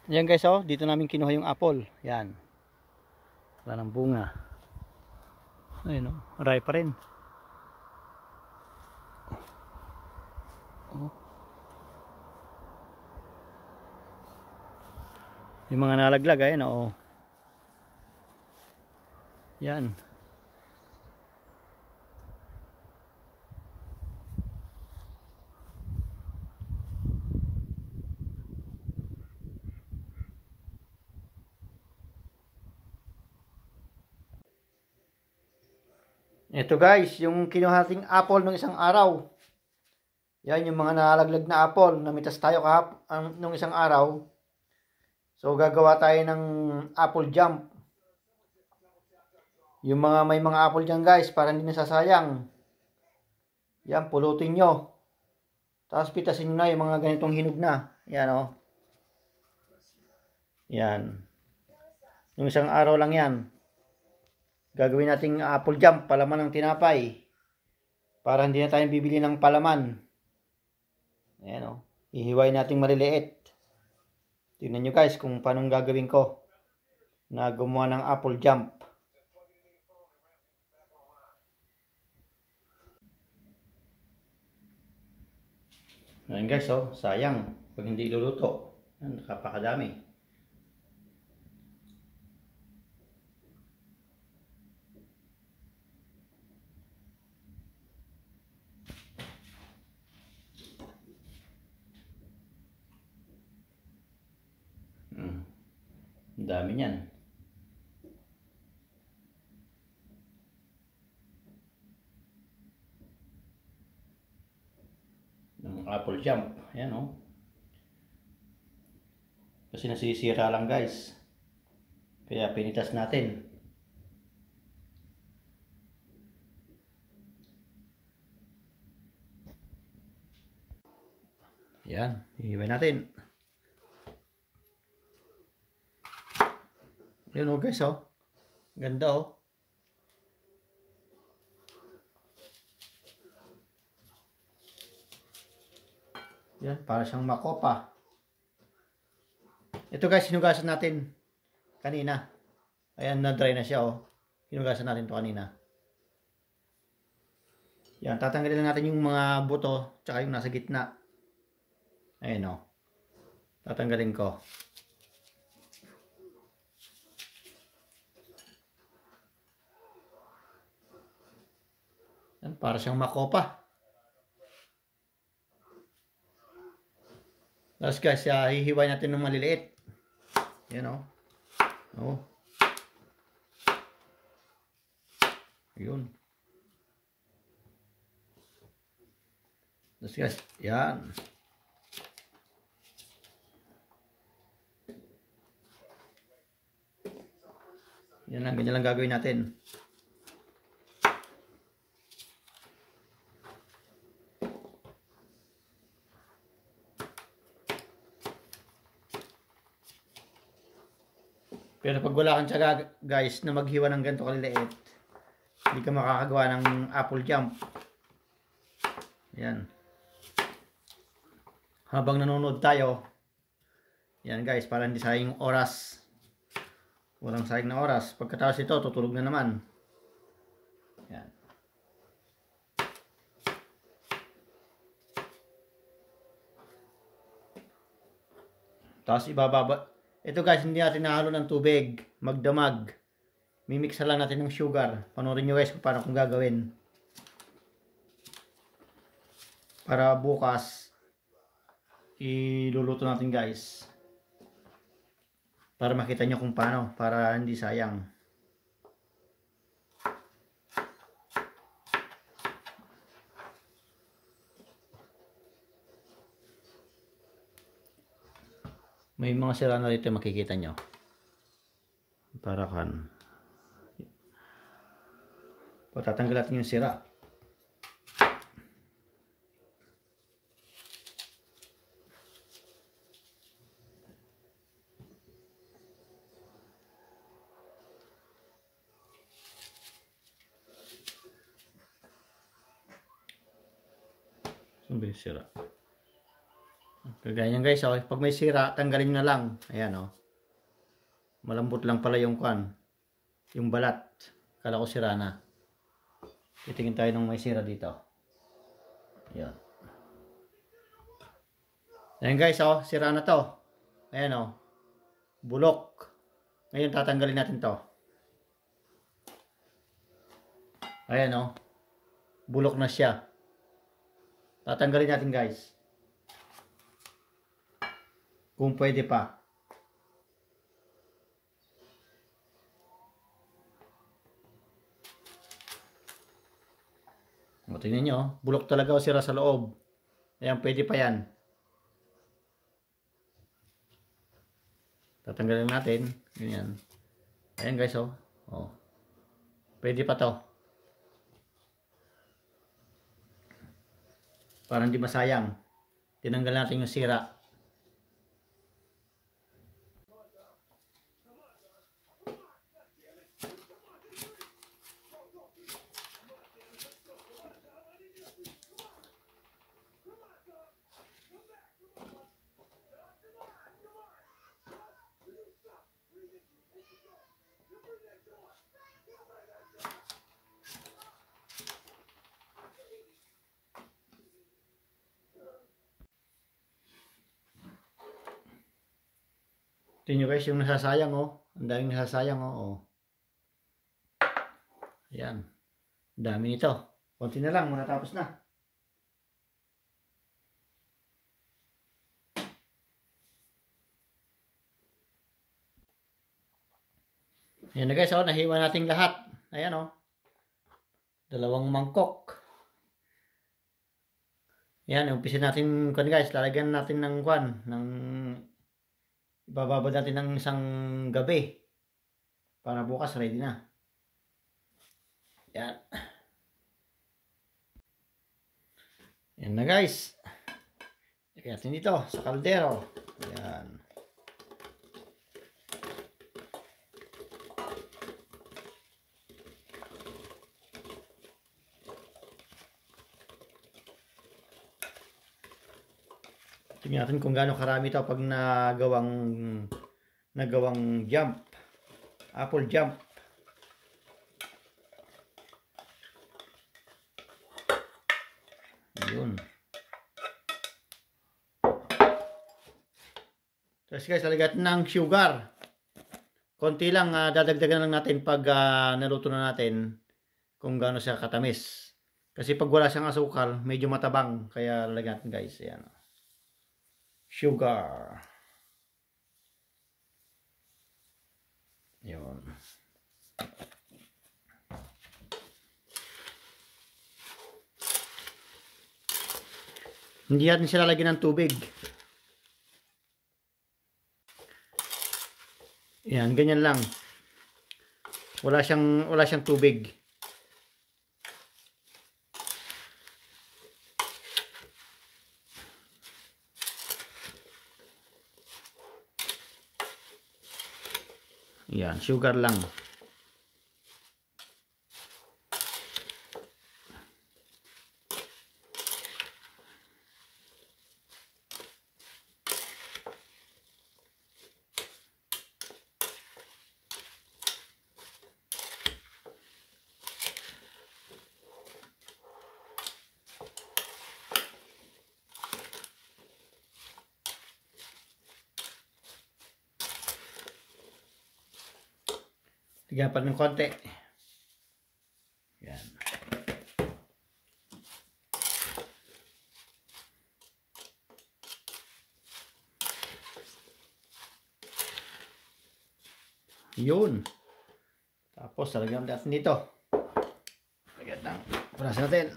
Yan guys, oh, dito namin kinuha yung apple. Yan. Wala ng bunga. Ayun, oh, aray pa rin. Oh. Yung mga nalaglag, ayun, oh. Yan. Ito guys, yung kinuha nating apple nung isang araw. Yan yung mga nalaglag na apple. Namitas tayo nung isang araw. So gagawa tayo ng apple jump. Yung mga may mga apple dyan guys, para hindi nasasayang. Yan, pulutin nyo. Tapos pitasin nyo na yung mga ganitong hinog na. Yan o. Yan. Yung isang araw lang yan. Gagawin nating apple jump, palaman ng tinapay. Para hindi na tayo bibili ng palaman. Ayan o. Ihiwain nating maliliit. Tingnan nyo guys kung paano gagawin ko na gumawa ng apple jump. Ayan guys, oh, sayang pag hindi iluluto. Ayan, nakapakadami. Ang dami niyan. Ng apple jump. Ayan oh. Kasi nasisira lang guys. Kaya pinitas natin. Ayan. Ihiway natin. Ayan oh guys oh. Ganda oh. Yan, para siyang makopa. Ito guys, hinugasan natin kanina. Ayan, na-dry na siya oh. Hinugasan natin to kanina. Yan, tatanggalin lang natin yung mga buto tsaka yung nasa gitna. Ayan oh. Tatanggalin ko. Yan, para siyang makopa. Tapos guys, hihiway natin ng maliliit. Yan o. Oh. Yun. Tapos guys, yan. Yan lang, ganyan lang gagawin natin. Pero pag wala kang tiyaga guys na maghiwa ng ganito kaliliit, hindi ka makakagawa ng apple jump. Yan. Habang nanonood tayo, yan guys, para hindi sayang oras. Walang sayang na oras. Pagkatapos ito, tutulog na naman. Yan. Tapos ibababa. Ito guys, hindi natin nahalo ng tubig. Magdamag. Mimix lang natin ng sugar. Panoorin nyo guys kung paano kung gagawin. Para bukas, iluluto natin guys. Para makita nyo kung paano. Para hindi sayang. May mga sira na dito makikita nyo. Para kan. Patatanggal natin yung sira. Saan ba yung sira? Kagaya niyan guys, oh. Pag may sira, tanggalin na lang. Ayan, oh. Malambot lang pala yung kwan. Yung balat. Kala ko sira na. Titingin tayo ng may sira dito. Ayan. Ayan guys, oh. Sira na to. Ayan, oh. Bulok. Ngayon, tatanggalin natin to. Ayan, oh. Bulok na siya. Tatanggalin natin guys. Kung pwede pa. O, tingnan nyo. Bulok talaga o sira sa loob. Ayan, pwede pa yan. Tatanggalin natin. Ganyan. Ayan guys, oh. Oh. Pwede pa to. Para hindi masayang. Tinanggal natin yung sira. Tingnan nyo guys, yung nasasayang, oh. Ang daming nasasayang, oh. Ayan. Ang dami nito. Konti na lang, matatapos na. Ayan na guys, oh. Nahiwa natin lahat. Ayan, oh. 2 mangkok. Ayan, umpisin natin, kwan guys. Lalagyan natin ng kwan. Ibababad natin ng isang gabi. Para bukas, ready na. Ayan. Ayan na guys. Lagyan natin dito sa kaldero. Ayan. Tingnan natin kung gaano karami ito pag nagawang jump. Apple jump. Ayun. Tapos guys, lalagyan ng sugar. Konti lang, dadagdagan lang natin pag naluto na natin kung gaano siya katamis. Kasi pag wala siyang asukal, medyo matabang. Kaya lalagyan natin guys. Ayan. Sugar. Yun. Hindi natin sila lagyan ng tubig. Yan, ganyan lang. Wala siyang tubig. Yan, sugar lang. Tigyan pa ng konti. Yan. Yun. Tapos, talagyan natin dito. Lagyan ng braso natin.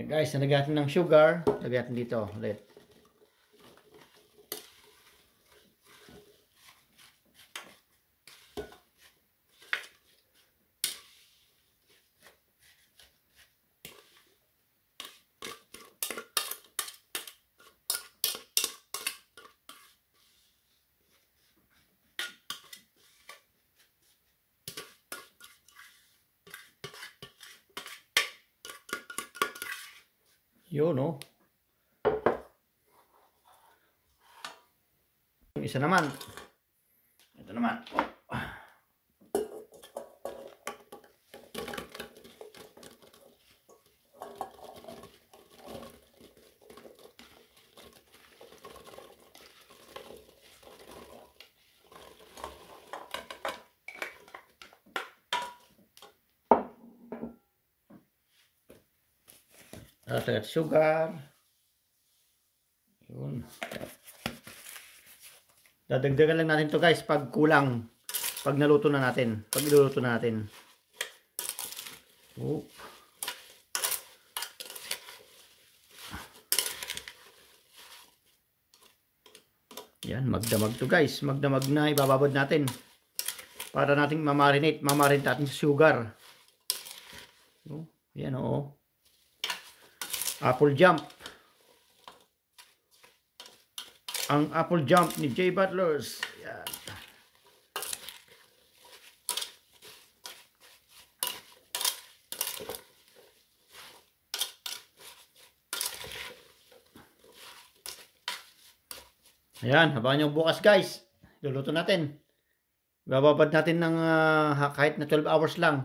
Yan guys, nalagyan natin ng sugar. Lagyan natin dito ulit. Yun, no? Yung isa naman. Ito naman. At sugar. Yun. Dadagdagan lang natin to guys pag kulang. Pag naluto na natin. Pag iluluto na natin. Oh. Yan, magdamag to guys. Magdamag na ibababad natin. Para nating mamarinate. Mamarinate natin sa sugar. Oh. Yan o. Apple jump. Ang apple jump ni J. Butlers. Yan. Ayan, abangan nyo bukas guys. Luluto natin. Bababad natin ng kahit na 12 hours lang.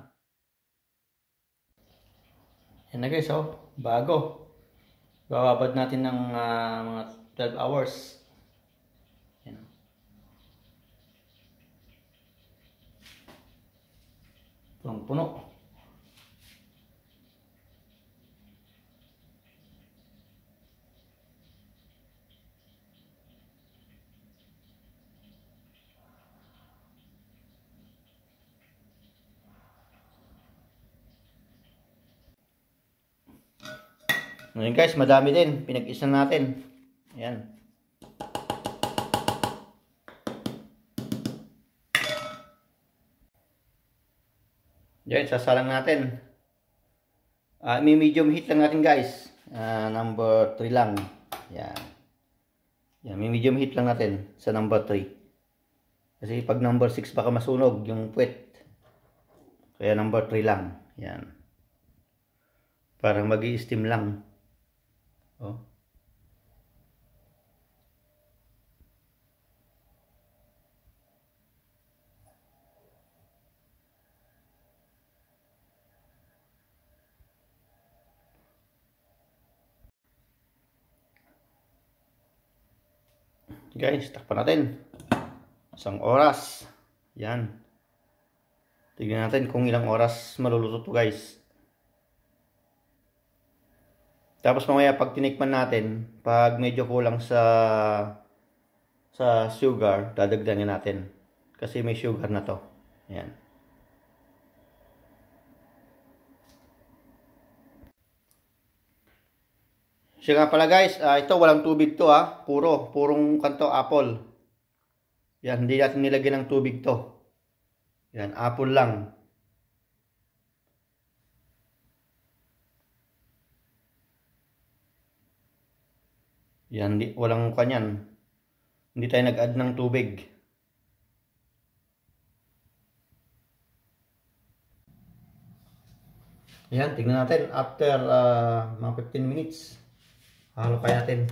Yan na guys, oh. Bago. Bababad natin ng mga 12 hours. Yan. Punong-puno. Ngayon guys, madami din. Pinag-isa natin. Ayan. Diyan, sasalang natin. Medium heat lang natin guys. Number 3 lang. Ayan. Yan, medium heat lang natin sa number 3. Kasi pag number 6 baka masunog yung puwet. Kaya number 3 lang. Ayan. Parang mag-i-steam lang. Oh. Guys, takpan natin. 1 oras. Yan. Tignan natin kung ilang oras maluluto to guys. Tapos mamaya pag tinikman natin, pag medyo kulang sa sugar, dadagdagan natin. Kasi may sugar na to. Ayan. Siya nga pala guys, ito walang tubig to purong kanto apple. Yan, hindi natin nilagyan ng tubig to. Yan, apple lang. Yan, walang kanyan. Hindi tayo nag-add ng tubig. Yan, tingnan natin after mga 15 minutes. Halo kaya natin.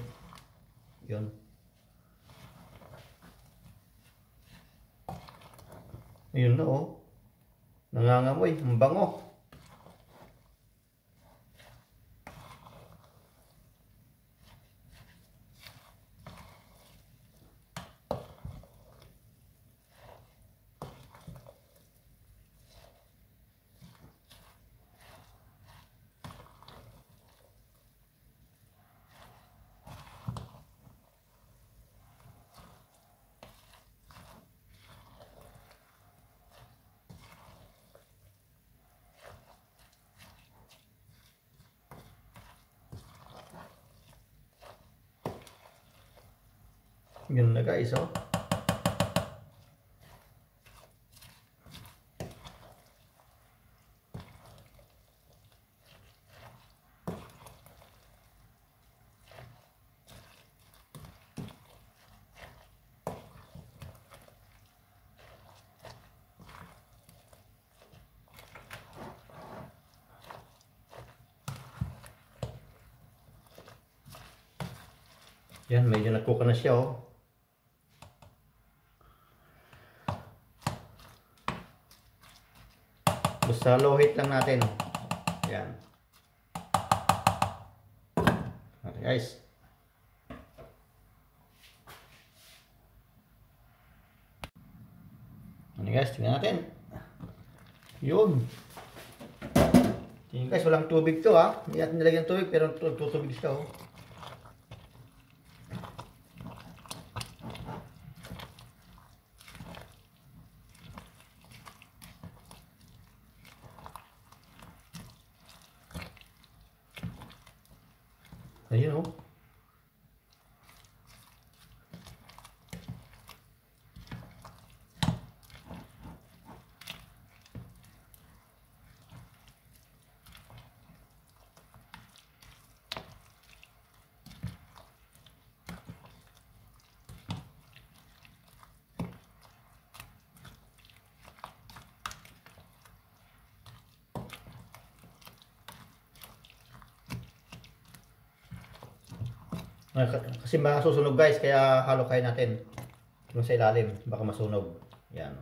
Yun. Yun na oh. Nangangamoy, ang bango. Yun na guys oh. Yan, medyo nagkuka na siya, oh. Basta low heat lang natin. Yan. Okay, guys. Ano guys, tingnan natin. Yun. Tingnan guys, walang tubig to ha. Hindi natin nilagyan tubig pero tutubig siya, oh. Ayun, oh. Kasi masusunog guys, kaya halo kayo natin yung sa ilalim, baka masunog. Yan.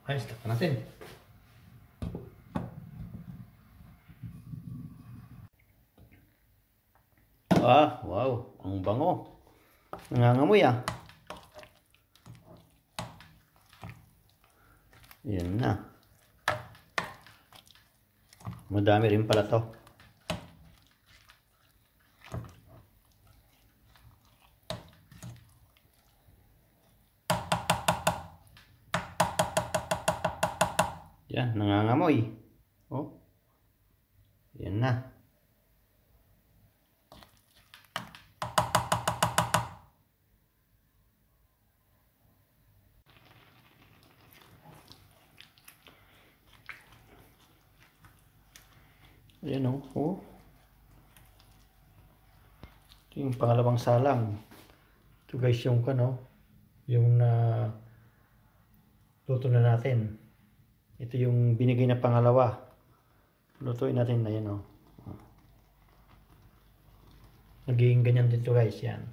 Ayos, takpan natin. Ah, wow, ang bango. Nangangamoy ah. Yan na. Madami rin pala to. Yan, nangangamoy. Oh. Yan na. Ayan, oh. Oh. Ito yung pangalawang salang. Ito guys yung yung luto na natin. Ito yung binigay na pangalawa. Lutuin natin na yan, oh. Nagiging ganyan din to guys, yan.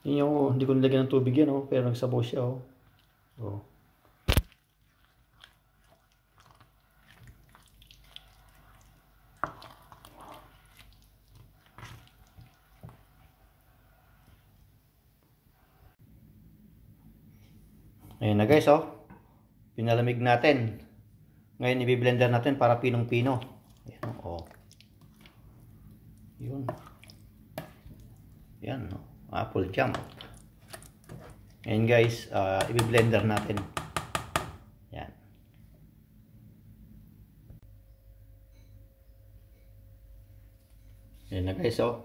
Yan yung, hindi ko nilagyan ng tubig yan, oh. Pero nagsabaw siya, oh. Oh. Ayan na guys, oh. Pinalamig natin. Ngayon i-blender natin para pinong-pino. Ayan, oh. Yun. Yan, oh. Apple jam. Ayan guys, i-blender natin. Yan. Ayan na guys, oh.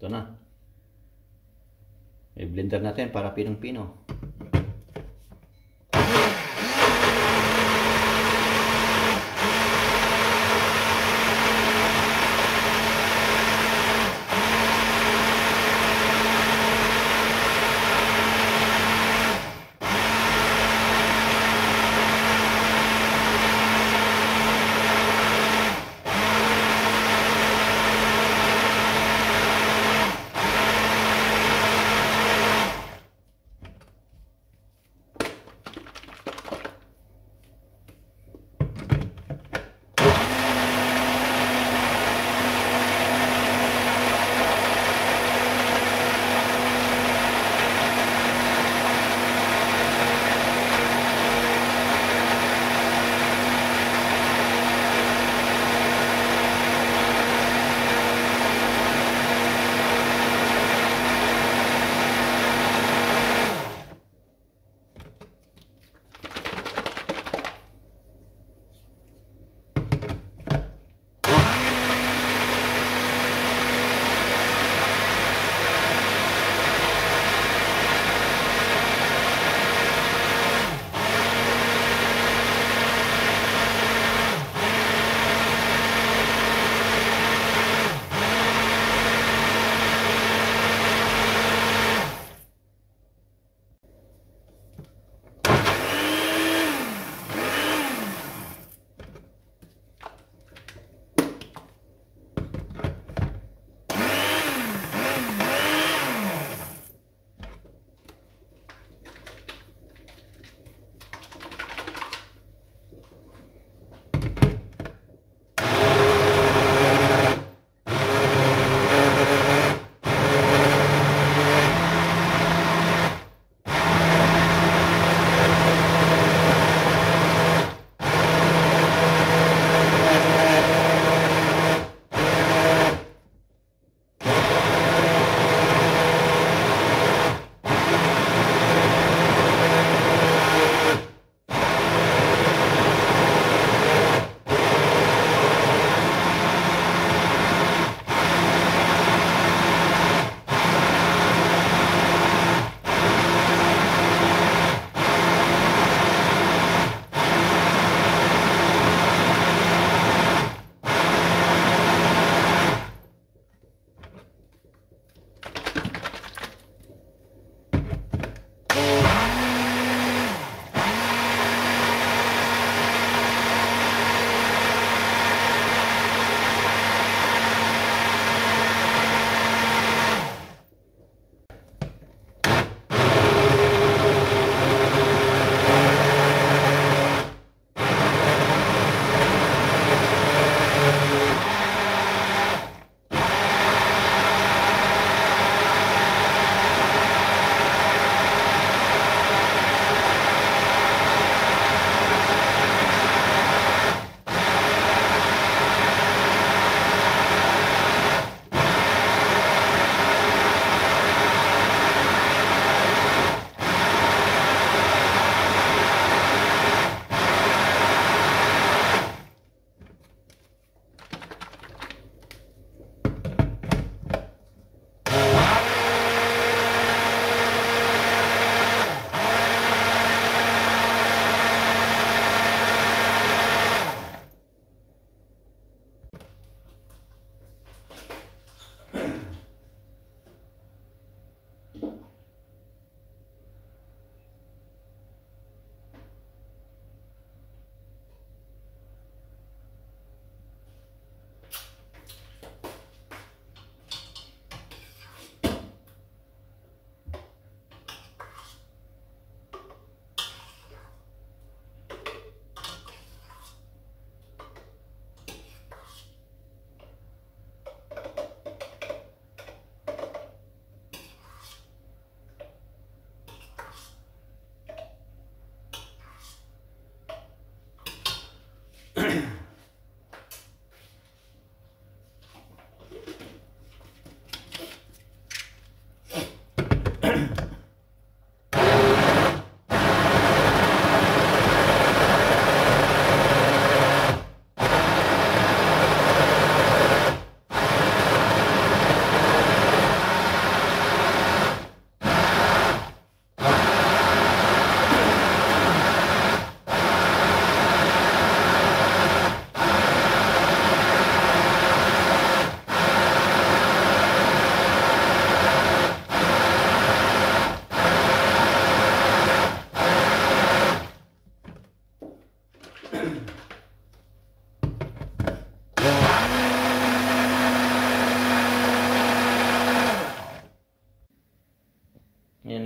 Ito na. I-blender natin para pinong-pino.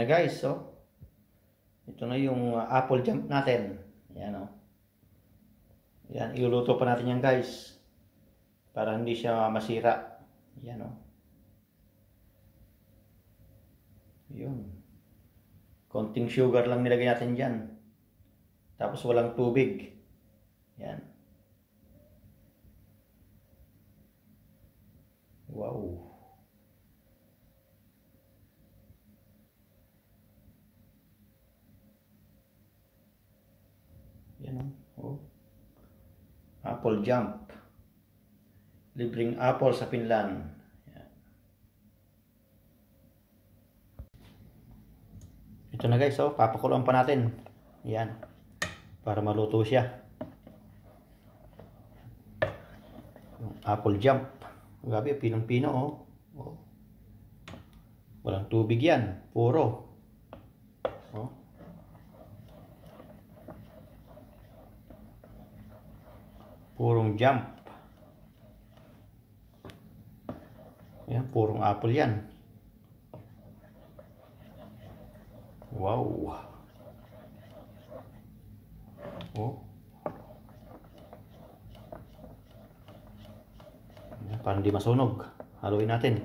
guys, so ito na yung apple jump natin. Yan o. Yan, iluluto pa natin yan guys. Para hindi siya masira. Yan o. Yun. Konting sugar lang nilagay natin dyan. Tapos walang tubig. Yan. Wow. Yan o. Oh. Apple jump. Libreng apple sa Finland. Yan. Ito na guys, oh, papakuloan pa natin. Yan. Para maluto siya. Yung apple jump. Grabe, pinong-pino oh. Oh. Walang tubig yan. Puro. Oh. Purong jump. Yan, purong apple yan. Wow. Oh. Yan, parang di masunog. Haluin natin.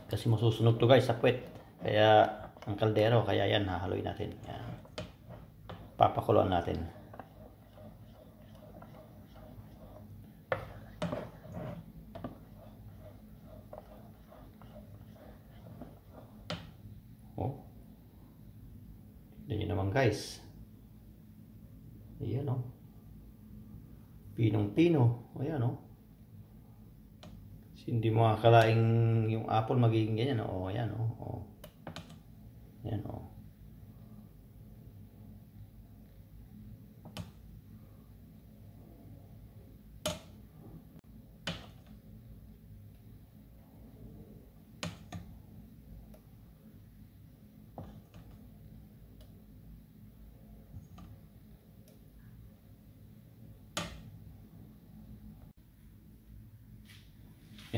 Kasi masusunog to guys sa puwet. Kaya ang kaldero, kaya yan hahaluin natin. Yan. Papakuluan natin. Oh. Yan naman guys. Ayan o. Pinong-pino. Ayan o. Hindi mo akalaing yung apple magiging ganyan o. Ayan o. Oh. Ayan o.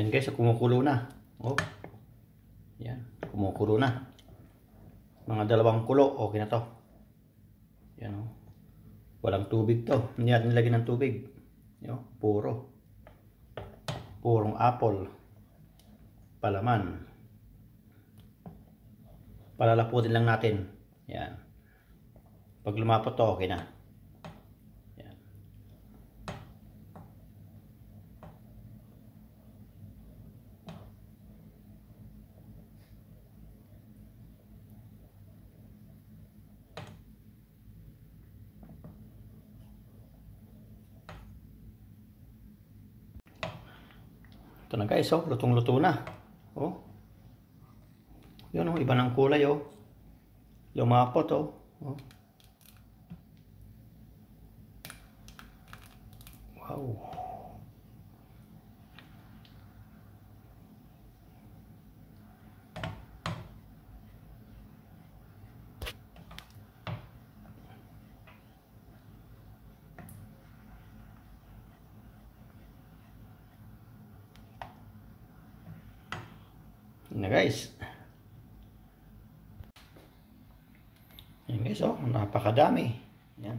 Yan guys, kumukulo na. Oh. Yan, kumukulo na. Mga 2 kulo, okay na to. Yan oh. Walang tubig to. Hindi natin nilagyan ng tubig. Yan, puro. Purong apple. Palaman. Palalaputin lang natin. Yan. Pag lumapot to, okay na. Ito na guys, oh, lutong-luto na. Oh. Yun oh, iba ng kulay oh. Lumapot oh. Oh. Wow. Yan na guys. Yan guys oh, napakadami. Yan.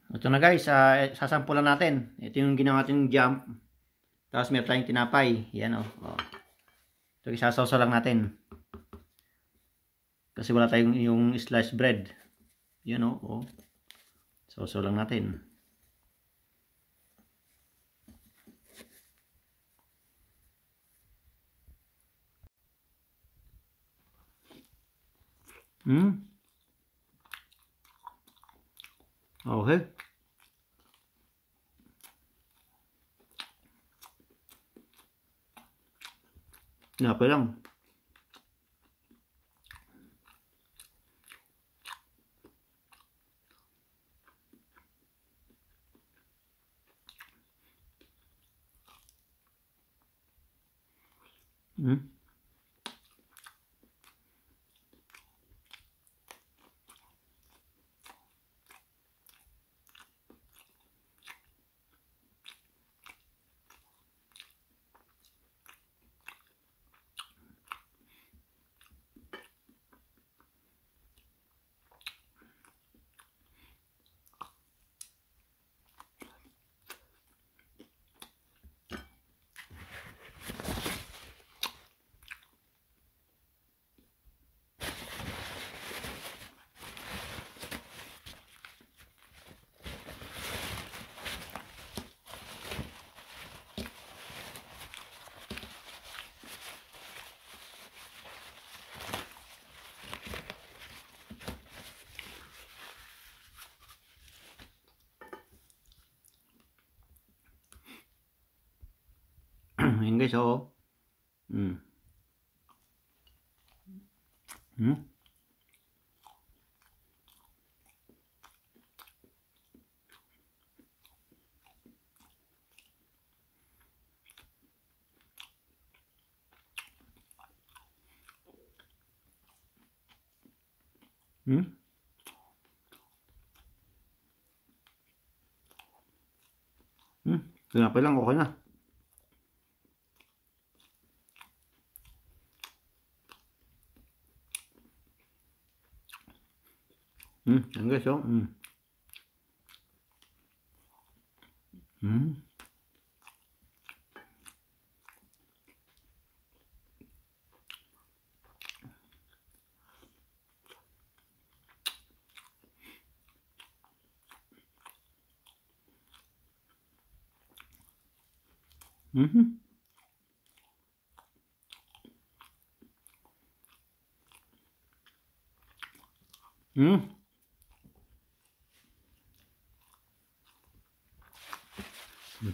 Ito na guys, sasampulan natin. Ito yung ginawa natin jump. Tapos meron tayong tinapay. Yan o. Oh. Ito isasawsa lang natin. Kasi wala tayong yung sliced bread. Yan o. Oh. So lang natin. Okay. Napa lang. Ayan guys, oo. Hmm. Tinapay lang, okay na. Yan guys, oh.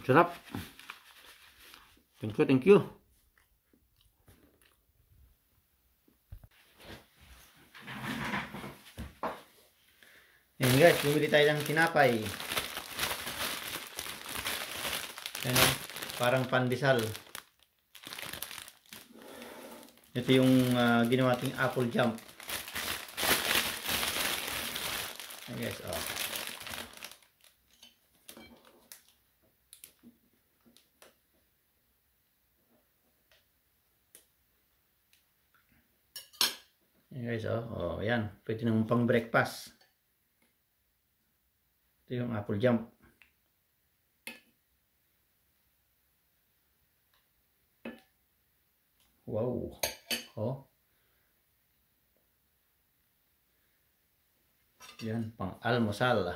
Sarap. Thank you, thank you. Ayan guys, bumili tayo ng tinapay. Ayan, parang pandesal. Ito yung ginawa ating apple jump. Ayan guys, oh. Ayan guys, oh. Oh, ayan. Pwede naman pang breakfast. Ito yung apple jump. Wow. Oh. Yan, pang almusal.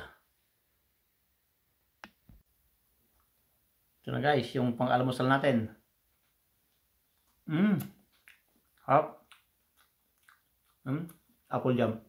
Ito na guys, yung pang almusal natin. Hop. Apple jump.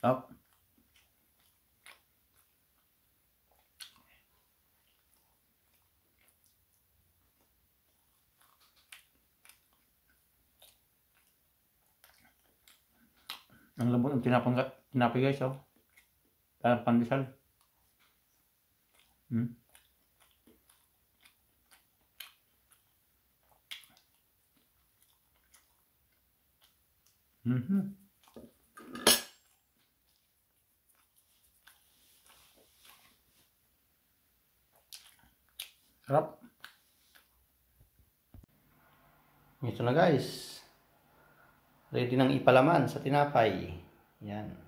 Up. Ang lambot ng tinapay guys, oh. Parang pandesal. Mhm. Sarap. Ito na guys. Ready nang ipalaman sa tinapay. Yan.